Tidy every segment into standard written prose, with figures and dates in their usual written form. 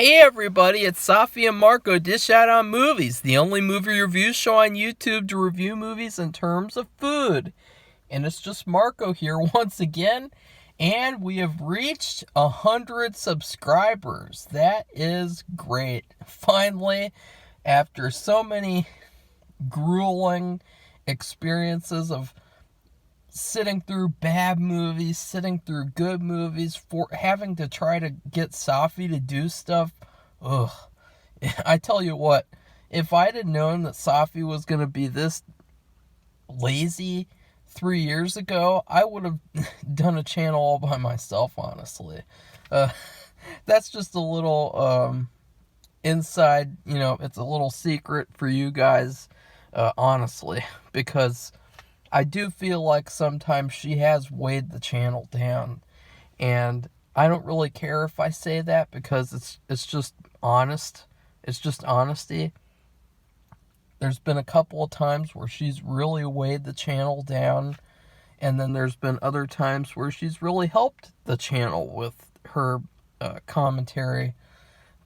Hey everybody, it's Safi and Marco Dish Out on Movies, the only movie review show on YouTube to review movies in terms of food. And it's just Marco here once again, and we have reached 100 subscribers. That is great. Finally, after so many grueling experiences of sitting through bad movies, sitting through good movies, for having to try to get Safi to do stuff. Ugh. I tell you what, if I'd have known that Safi was going to be this lazy 3 years ago, I would have done a channel all by myself, honestly. That's just a little inside, it's a little secret for you guys, honestly, because I do feel like sometimes she has weighed the channel down, and I don't really care if I say that because it's just honest. It's just honesty. There's been a couple of times where she's really weighed the channel down, and then there's been other times where she's really helped the channel with her commentary.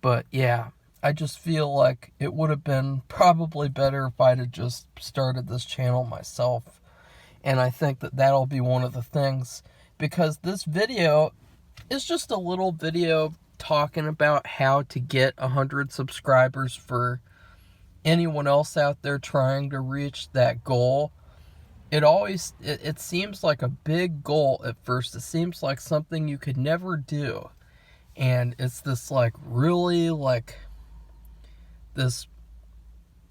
But yeah, I just feel like it would have been probably better if I'd have just started this channel myself. And I think that that'll be one of the things, because this video is just a little video talking about how to get 100 subscribers for anyone else out there trying to reach that goal. It seems like a big goal at first. It seems like something you could never do. And it's this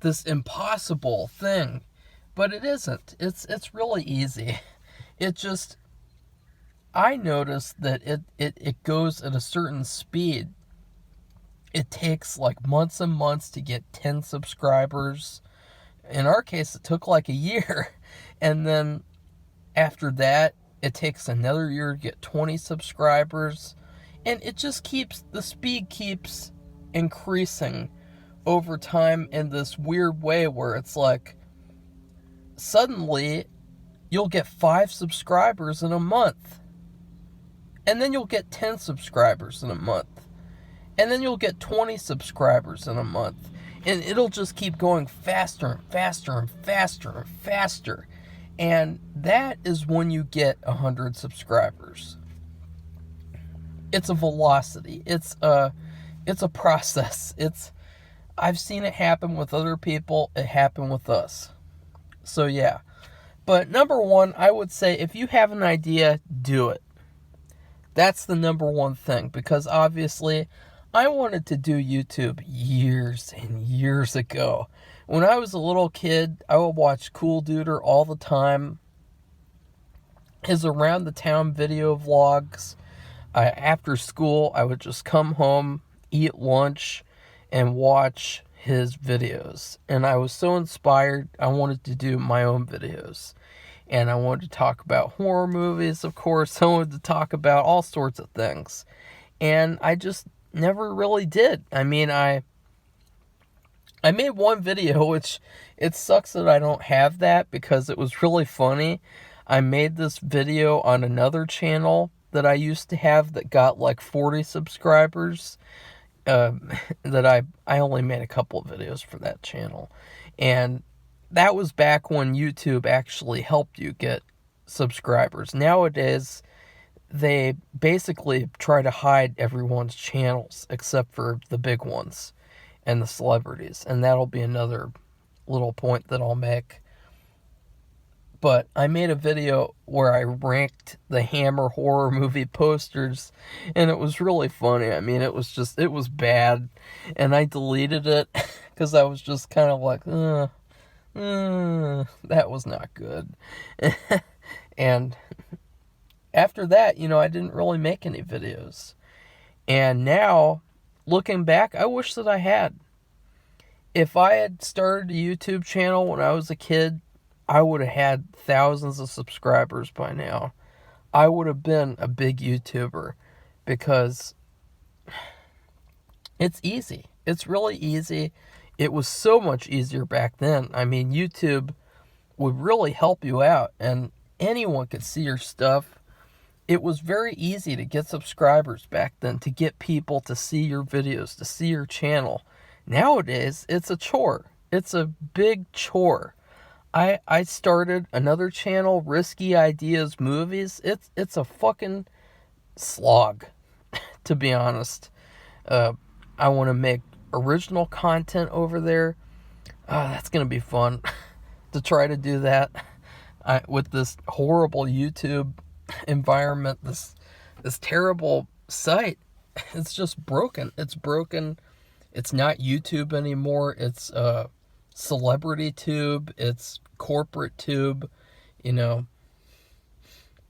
this impossible thing. But it isn't. It's really easy. I noticed that it goes at a certain speed. It takes like months and months to get 10 subscribers. In our case, it took like a year. And then after that, it takes another year to get 20 subscribers. And the speed keeps increasing over time in this weird way where it's like, suddenly, you'll get 5 subscribers in a month. And then you'll get 10 subscribers in a month. And then you'll get 20 subscribers in a month. And it'll just keep going faster and faster and faster and faster. And that is when you get 100 subscribers. It's a velocity. It's a process. I've seen it happen with other people. It happened with us. So yeah, but number one, I would say if you have an idea, do it. That's the number one thing, because obviously I wanted to do YouTube years and years ago. When I was a little kid, I would watch Cool Duder all the time. His around the town video vlogs. After school, I would just come home, eat lunch, and watch his videos. And I was so inspired, I wanted to do my own videos. And I wanted to talk about horror movies, of course. I wanted to talk about all sorts of things. And I just never really did. I mean, I made one video, which it sucks that I don't have that because it was really funny. I made this video on another channel that I used to have that got like 40 subscribers. That I only made a couple of videos for that channel. And that was back when YouTube actually helped you get subscribers. Nowadays, they basically try to hide everyone's channels except for the big ones and the celebrities. And that'll be another little point that I'll make. But I made a video where I ranked the Hammer horror movie posters, and it was really funny. I mean, it was bad, and I deleted it because I was just kind of like, that was not good. And after that, I didn't really make any videos. And now, looking back, I wish that I had. If I had started a YouTube channel when I was a kid, I would have had thousands of subscribers by now. I would have been a big YouTuber because it's easy. It's really easy. It was so much easier back then. I mean, YouTube would really help you out, and anyone could see your stuff. it was very easy to get subscribers back then, to get people to see your videos, to see your channel. Nowadays, it's a chore. It's a big chore. I started another channel, Risky Ideas Movies. It's a fucking slog, to be honest. I want to make original content over there. That's going to be fun to try to do that with this horrible YouTube environment, this terrible site. It's just broken. It's broken. It's not YouTube anymore. It's celebrity tube. It's corporate tube,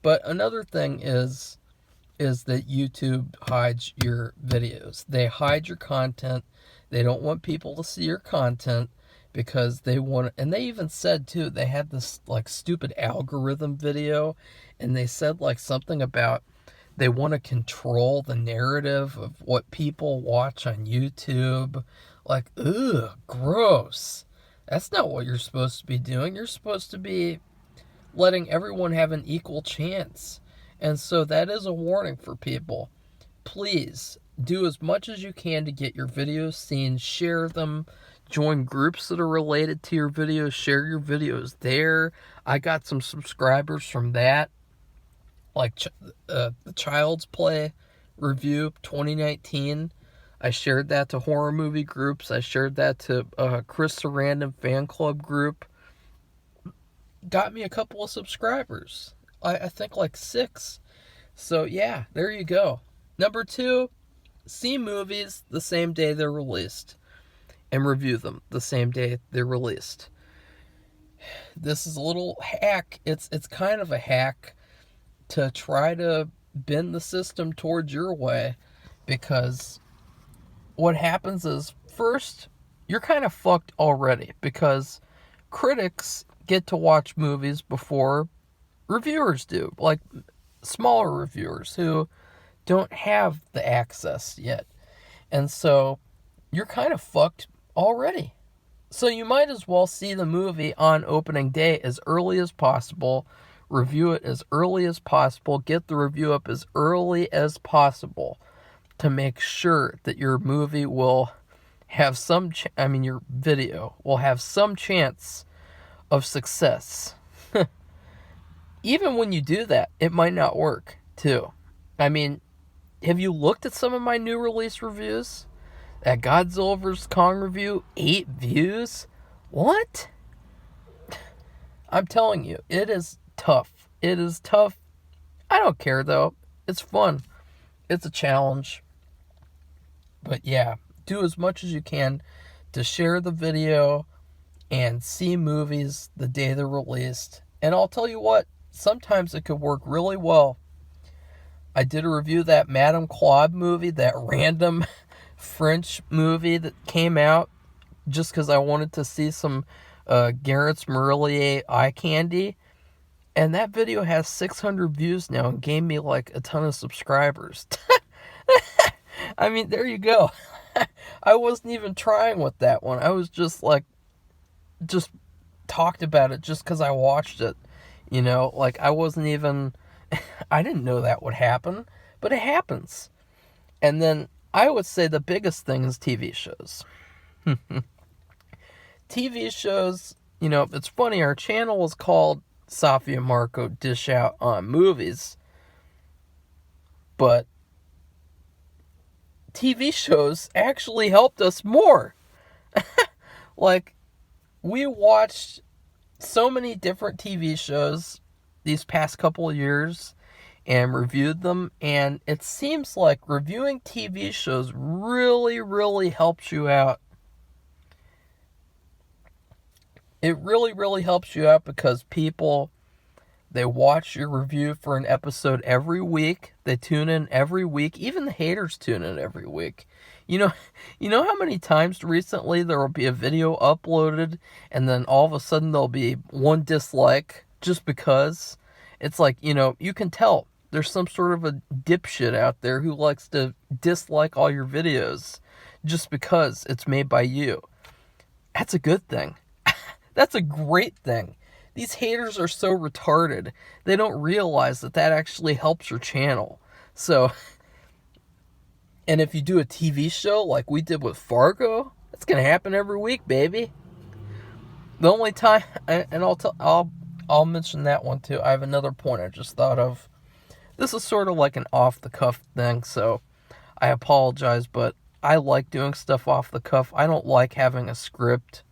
But another thing is that YouTube hides your videos. They hide your content. They don't want people to see your content because they want, and they even said too, they had this like stupid algorithm video, and they said like something about they want to control the narrative of what people watch on YouTube. Like, ugh, gross. That's not what you're supposed to be doing. You're supposed to be letting everyone have an equal chance. And so that is a warning for people. Please do as much as you can to get your videos seen. Share them. Join groups that are related to your videos. Share your videos there. I got some subscribers from that. Like the Child's Play review 2019. I shared that to horror movie groups. I shared that to Chris Sarandon fan club group. Got me a couple of subscribers. I think like 6. So yeah, there you go. Number 2, see movies the same day they're released and review them the same day they're released. This is a little hack. It's kind of a hack to try to bend the system towards your way, because what happens is, first, you're kind of fucked already, because critics get to watch movies before reviewers do, like smaller reviewers who don't have the access yet. And so you're kind of fucked already. So you might as well see the movie on opening day as early as possible, review it as early as possible, get the review up as early as possible to make sure that your movie will have some, your video will have some chance of success. Even when you do that, it might not work, too. Have you looked at some of my new release reviews? That Godzilla vs. Kong review, 8 views? What? I'm telling you, it is tough. It is tough. I don't care, though. It's fun. It's a challenge. But yeah, do as much as you can to share the video and see movies the day they're released. And I'll tell you what, sometimes it could work really well. I did a review of that Madame Claude movie, that random French movie that came out just because I wanted to see some Garrett's Marillier eye candy. And that video has 600 views now and gave me like a ton of subscribers. There you go. I wasn't even trying with that one. I was just talked about it just because I watched it. I wasn't even, I didn't know that would happen, but it happens. And then I would say the biggest thing is TV shows. TV shows, it's funny, our channel was called Safia Marco Dish Out on Movies, but TV shows actually helped us more. We watched so many different TV shows these past couple of years and reviewed them, and it seems like reviewing TV shows really, really helps you out. It really, really helps you out because people, they watch your review for an episode every week. They tune in every week. Even the haters tune in every week. You know how many times recently there will be a video uploaded and then all of a sudden there'll be one dislike just because? It's like, you can tell there's some sort of a dipshit out there who likes to dislike all your videos just because it's made by you. That's a good thing. That's a great thing. These haters are so retarded. They don't realize that that actually helps your channel. So, and if you do a TV show like we did with Fargo, that's going to happen every week, baby. The only time, and I'll mention that one too. I have another point I just thought of. This is sort of like an off-the-cuff thing, so I apologize, but I like doing stuff off the cuff. I don't like having a script,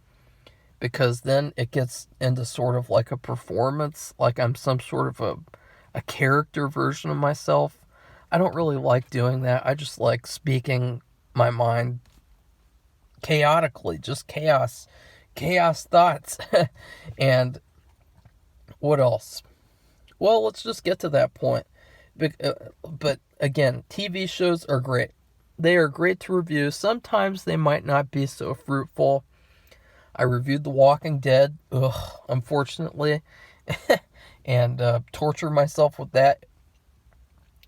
because then it gets into sort of like a performance, like I'm some sort of a character version of myself. I don't really like doing that. I just like speaking my mind chaotically, just chaos thoughts. And what else? Well, let's just get to that point. But again, TV shows are great. They are great to review. Sometimes they might not be so fruitful. I reviewed The Walking Dead, unfortunately, and torture myself with that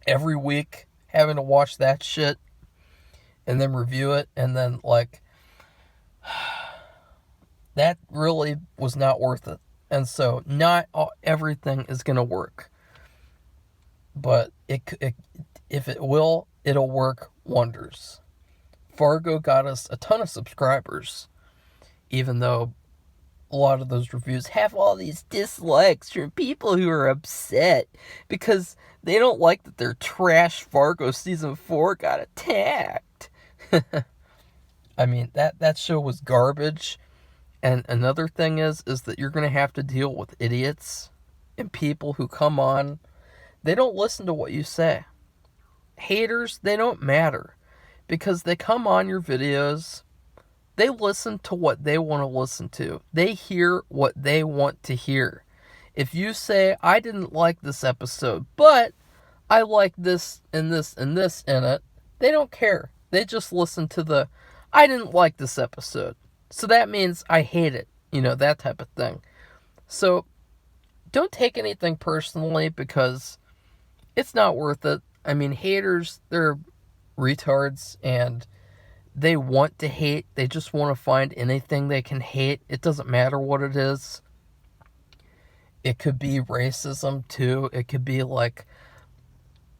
every week, having to watch that shit and then review it, and then that really was not worth it. And so not everything is going to work, but if it will, it'll work wonders. Fargo got us a ton of subscribers, even though a lot of those reviews have all these dislikes from people who are upset because they don't like that their trash Fargo season 4 got attacked. I mean, that show was garbage. And another thing is that you're going to have to deal with idiots and people who come on. They don't listen to what you say. Haters, they don't matter, because they come on your videos. They listen to what they want to listen to. They hear what they want to hear. If you say, I didn't like this episode, but I like this and this and this in it, they don't care. They just listen to the, I didn't like this episode, so that means I hate it. That type of thing. So don't take anything personally, because it's not worth it. I mean, haters, they're retards, and they want to hate. They just want to find anything they can hate. It doesn't matter what it is. It could be racism too. It could be like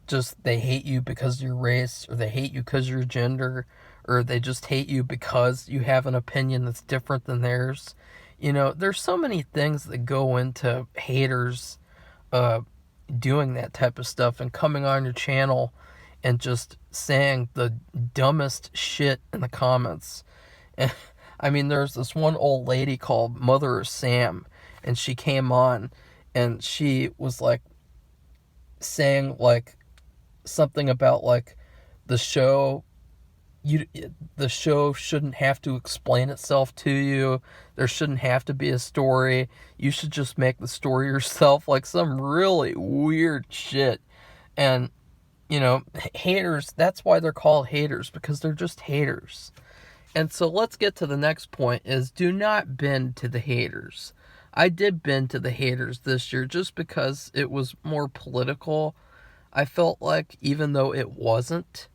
just they hate you because of your race, or they hate you because of your gender, or they just hate you because you have an opinion that's different than theirs. There's so many things that go into haters doing that type of stuff and coming on your channel and just saying the dumbest shit in the comments. And, I mean, there's this one old lady called Mother of Sam, and she came on, and she was, saying, something about, the show shouldn't have to explain itself to you. There shouldn't have to be a story. You should just make the story yourself, some really weird shit. And haters, that's why they're called haters, because they're just haters. And so let's get to the next point, is do not bend to the haters. I did bend to the haters this year just because it was more political. I felt like, even though it wasn't,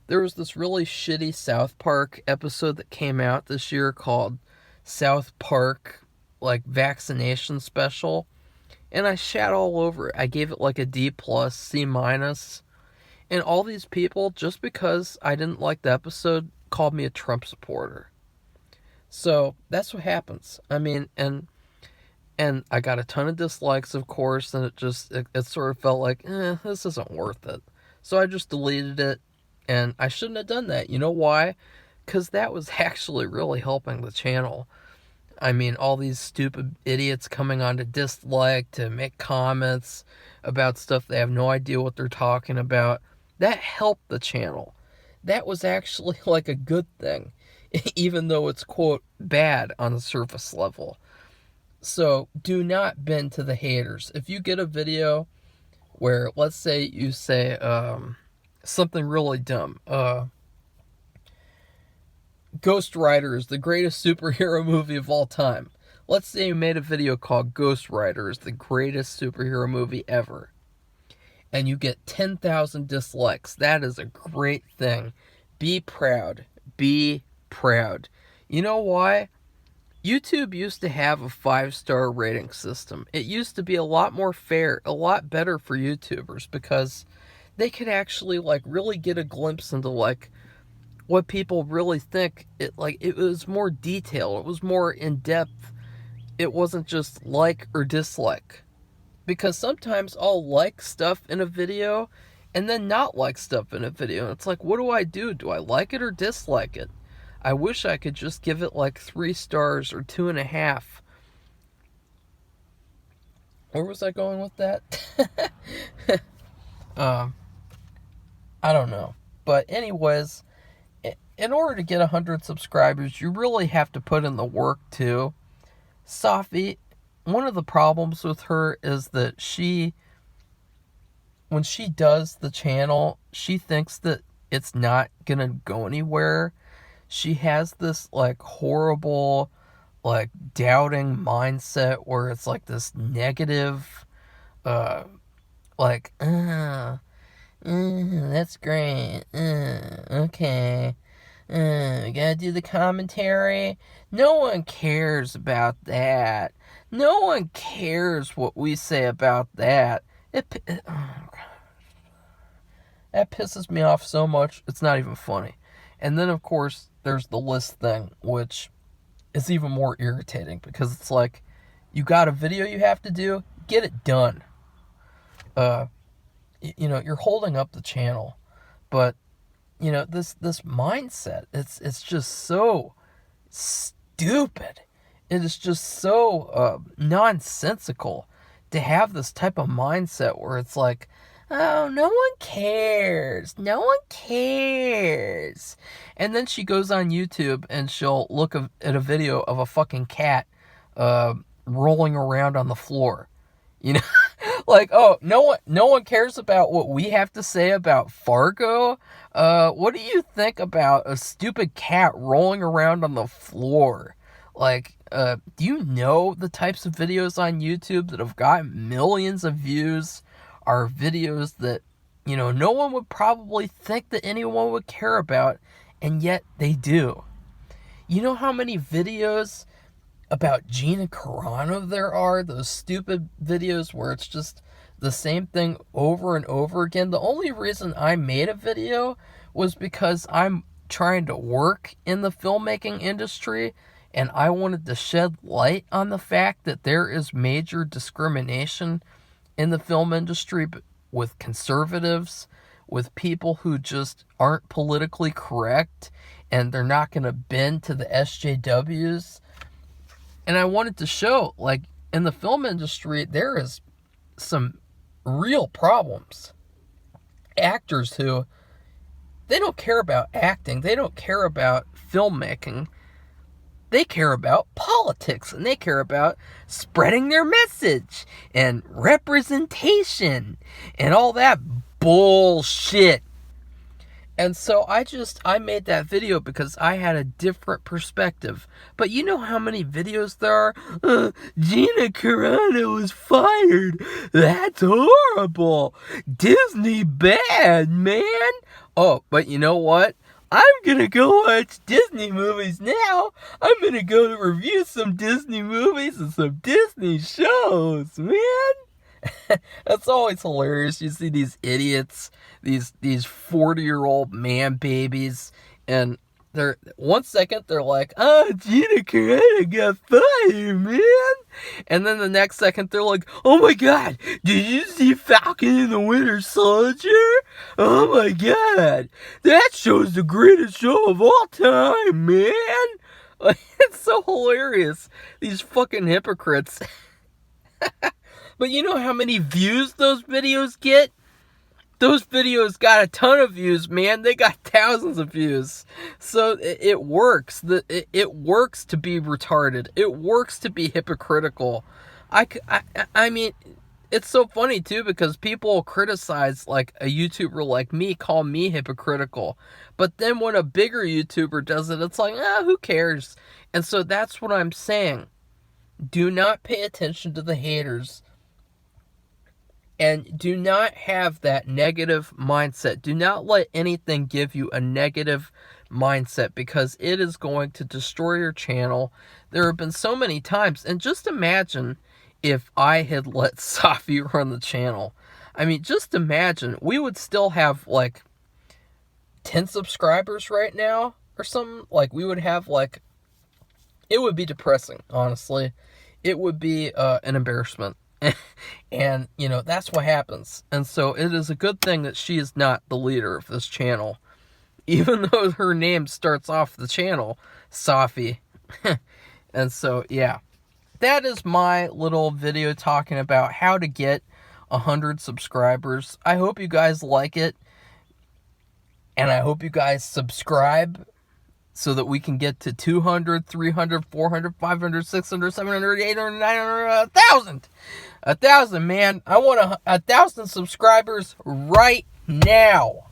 there was this really shitty South Park episode that came out this year called South Park, vaccination special. And I shat all over it. I gave it a D+, C-. And all these people, just because I didn't like the episode, called me a Trump supporter. So that's what happens. I mean, and I got a ton of dislikes, of course, and it sort of felt like, this isn't worth it. So I just deleted it, and I shouldn't have done that. You know why? Because that was actually really helping the channel. I mean, all these stupid idiots coming on to dislike, to make comments about stuff they have no idea what they're talking about. That helped the channel. That was actually a good thing, even though it's, quote, bad on the surface level. So do not bend to the haters. If you get a video where, let's say you say something really dumb, Ghost Rider is the greatest superhero movie of all time. Let's say you made a video called Ghost Rider is the greatest superhero movie ever, and you get 10,000 dislikes. That is a great thing. Be proud. Be proud. You know why? YouTube used to have a 5-star rating system. It used to be a lot more fair, a lot better for YouTubers, because they could actually like really get a glimpse into like what people really think. It was more detailed, it was more in depth. It wasn't just like or dislike. Because sometimes I'll like stuff in a video and then not like stuff in a video. It's like, what do I do? Do I like it or dislike it? I wish I could just give it like 3 stars or 2.5. Where was I going with that? I don't know. But anyways, in order to get 100 subscribers, you really have to put in the work too. Safi, one of the problems with her is that when she does the channel, she thinks that it's not gonna go anywhere. She has this like horrible, like doubting mindset where it's like this negative, like, that's great, okay, we gotta do the commentary. No one cares about that. No one cares what we say about that. That pisses me off so much, it's not even funny. And then, of course, there's the list thing, which is even more irritating, because it's like, you got a video you have to do, get it done. You're holding up the channel, but, this mindset, it's just so stupid. It is just so nonsensical to have this type of mindset where it's like, oh, no one cares. No one cares. And then she goes on YouTube and she'll look at a video of a fucking cat rolling around on the floor. Like, oh, no one cares about what we have to say about Fargo. What do you think about a stupid cat rolling around on the floor? Like, do you know the types of videos on YouTube that have gotten millions of views are videos that, no one would probably think that anyone would care about, and yet they do. You know how many videos about Gina Carano there are? Those stupid videos where it's just the same thing over and over again. The only reason I made a video was because I'm trying to work in the filmmaking industry, and I wanted to shed light on the fact that there is major discrimination in the film industry with conservatives, with people who just aren't politically correct, and they're not going to bend to the SJWs. And I wanted to show, like, in the film industry, there is some real problems. Actors who, they don't care about acting, they don't care about filmmaking, they care about politics, and they care about spreading their message, and representation, and all that bullshit. And so I made that video because I had a different perspective. But you know how many videos there are? Gina Carano was fired. That's horrible. Disney bad, man. Oh, but you know what? I'm gonna go watch Disney movies now. I'm gonna go to review some Disney movies and some Disney shows, man. That's always hilarious. You see these idiots, these 40-year-old man babies, and they're 1 second they're like, oh, Gina Carano got fired, man. And then the next second they're like, oh my god, did you see Falcon and the Winter Soldier? Oh my god, that show's the greatest show of all time, man. Like, it's so hilarious. These fucking hypocrites. But you know how many views those videos get? Those videos got a ton of views, man. They got thousands of views. So it works. It works to be retarded. It works to be hypocritical. I mean, it's so funny too, because people criticize like a YouTuber like me, call me hypocritical. But then when a bigger YouTuber does it, it's like, who cares? And so that's what I'm saying. Do not pay attention to the haters. And do not have that negative mindset. Do not let anything give you a negative mindset, because it is going to destroy your channel. There have been so many times, and just imagine if I had let Safi run the channel. I mean, just imagine, we would still have like 10 subscribers right now or something. Like, we would have like, it would be depressing, honestly. It would be an embarrassment. And, you know, that's what happens. And so it is a good thing that she is not the leader of this channel. Even though her name starts off the channel, Safi. And so, yeah. That is my little video talking about how to get 100 subscribers. I hope you guys like it. And I hope you guys subscribe so that we can get to 200, 300, 400, 500, 600, 700, 800, 900, 1,000. 1,000, man. I want 1,000 subscribers right now.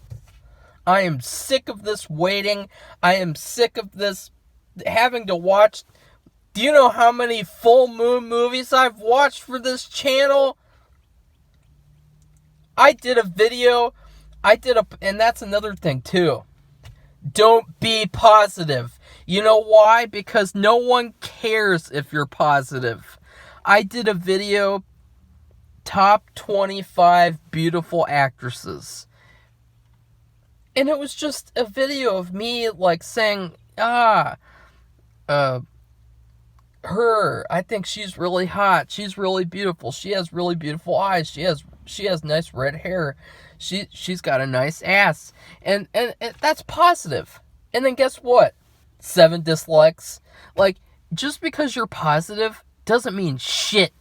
I am sick of this waiting. I am sick of this having to watch. Do you know how many full moon movies I've watched for this channel? I did a video. And that's another thing too. Don't be positive. You know why? Because no one cares if you're positive. I did a video, top 25 beautiful actresses. And it was just a video of me like saying, her, I think she's really hot. She's really beautiful. She has really beautiful eyes. She has nice red hair. She's got a nice ass. And that's positive. And then guess what? 7 dislikes. Like, just because you're positive doesn't mean shit.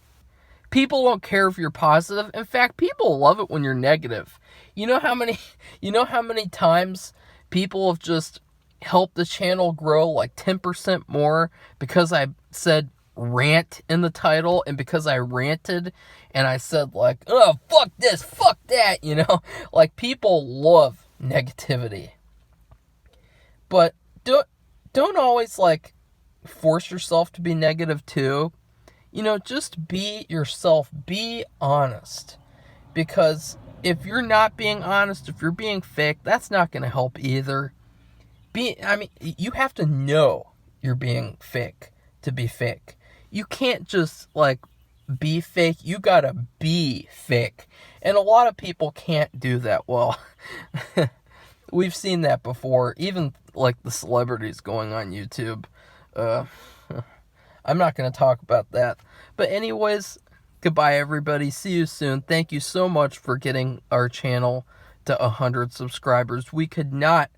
People don't care if you're positive. In fact, people love it when you're negative. You know how many times people have just helped the channel grow like 10% more because I said rant in the title, and because I ranted and I said like, oh, fuck this, fuck that, you know? Like, people love negativity. But don't always like force yourself to be negative too. You know, just be yourself. Be honest. Because if you're not being honest, if you're being fake, that's not going to help either. You have to know you're being fake to be fake. You can't just, like, be fake. You gotta be fake. And a lot of people can't do that well. We've seen that before. Even, like, the celebrities going on YouTube. I'm not going to talk about that. But anyways, goodbye everybody. See you soon. Thank you so much for getting our channel to 100 subscribers. We could not...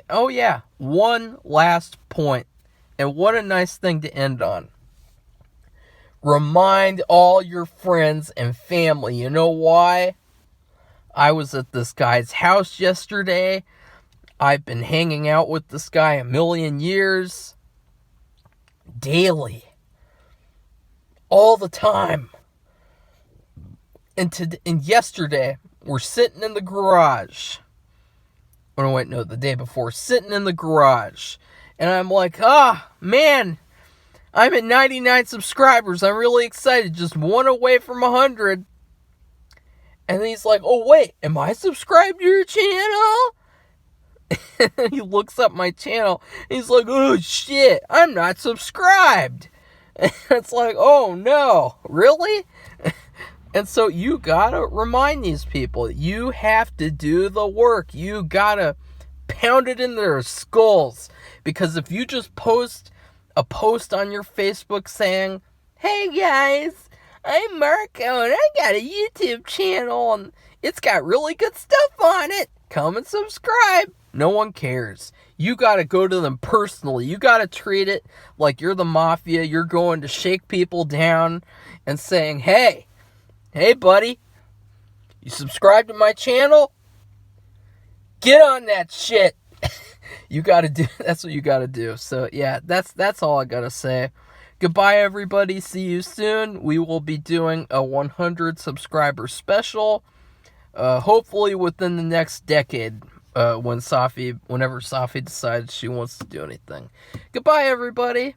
Oh yeah, one last point. And what a nice thing to end on. Remind all your friends and family. You know why? I was at this guy's house yesterday. I've been hanging out with this guy a million years. Daily. All the time. And yesterday, we're sitting in the garage. Oh, wait, no, the day before. Sitting in the garage. And I'm like, man, I'm at 99 subscribers. I'm really excited. Just one away from 100. And then he's like, oh, wait, am I subscribed to your channel? And he looks up my channel. And he's like, oh, shit, I'm not subscribed. And it's like, oh, no, really? And so you gotta remind these people. You have to do the work. You gotta pound it in their skulls. Because if you just post a post on your Facebook saying, hey guys, I'm Marco and I got a YouTube channel and it's got really good stuff on it. Come and subscribe. No one cares. You gotta go to them personally. You gotta treat it like you're the mafia. You're going to shake people down and saying, hey buddy, you subscribe to my channel? Get on that shit. You gotta do, that's what you gotta do. So yeah, that's all I gotta say. Goodbye everybody, see you soon. We will be doing a 100 subscriber special, hopefully within the next decade, whenever Safi decides she wants to do anything. Goodbye everybody.